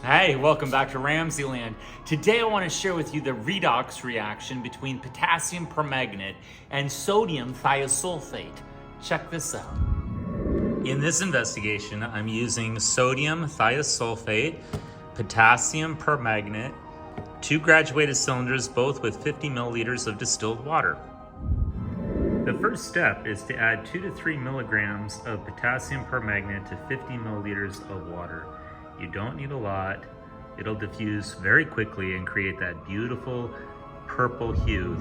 Hey, welcome back to RamZland. Today I want to share with you the redox reaction between potassium permanganate and sodium thiosulfate. Check this out. In this investigation, I'm using sodium thiosulfate, potassium permanganate, 2 graduated cylinders, both with 50 milliliters of distilled water. The first step is to add 2 to 3 milligrams of potassium permanganate to 50 milliliters of water. You don't need a lot. It'll diffuse very quickly and create that beautiful purple hue.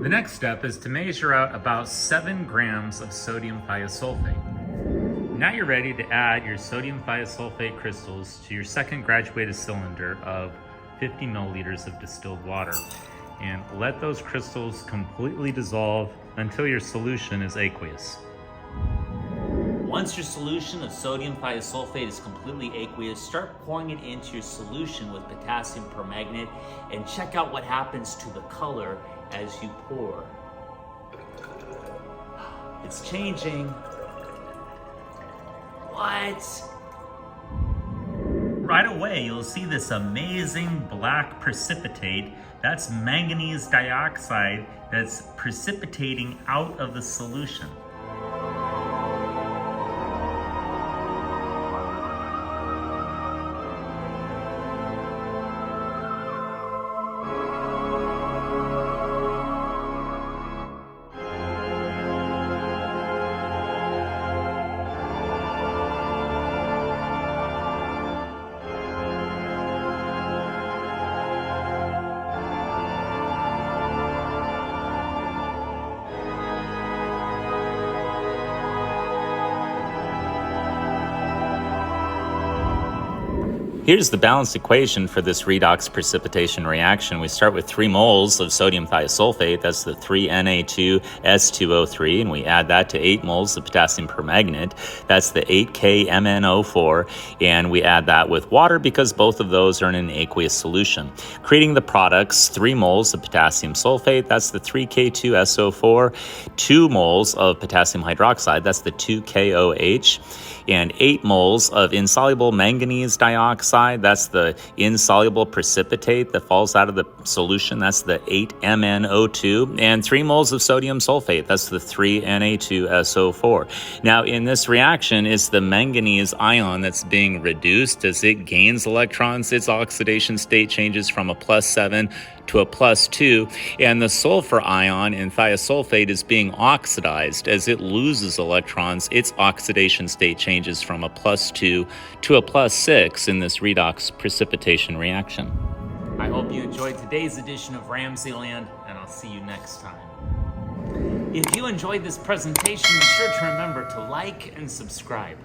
The next step is to measure out about 7 grams of sodium thiosulfate. Now you're ready to add your sodium thiosulfate crystals to your second graduated cylinder of 50 milliliters of distilled water. And let those crystals completely dissolve until your solution is aqueous. Once your solution of sodium thiosulfate is completely aqueous, start pouring it into your solution with potassium permanganate and check out what happens to the color as you pour. It's changing. What? Right away, you'll see this amazing black precipitate. That's manganese dioxide that's precipitating out of the solution. Here's the balanced equation for this redox precipitation reaction. We start with 3 moles of sodium thiosulfate, that's the 3Na2S2O3, and we add that to 8 moles of potassium permanganate, that's the 8 KMNO4, and we add that with water because both of those are in an aqueous solution. Creating the products, 3 moles of potassium sulfate, that's the 3K2SO4, 2 moles of potassium hydroxide, that's the 2KOH, and 8 moles of insoluble manganese dioxide, that's the insoluble precipitate that falls out of the solution, that's the 8MnO2, and 3 moles of sodium sulfate, that's the 3Na2SO4. Now in this reaction, it's the manganese ion that's being reduced. As it gains electrons, its oxidation state changes from a +7 to a +2, and the sulfur ion in thiosulfate is being oxidized. As it loses electrons, its oxidation state changes from a +2 to a +6 in this redox precipitation reaction. I hope you enjoyed today's edition of RamZland, and I'll see you next time. If you enjoyed this presentation, be sure to remember to like and subscribe.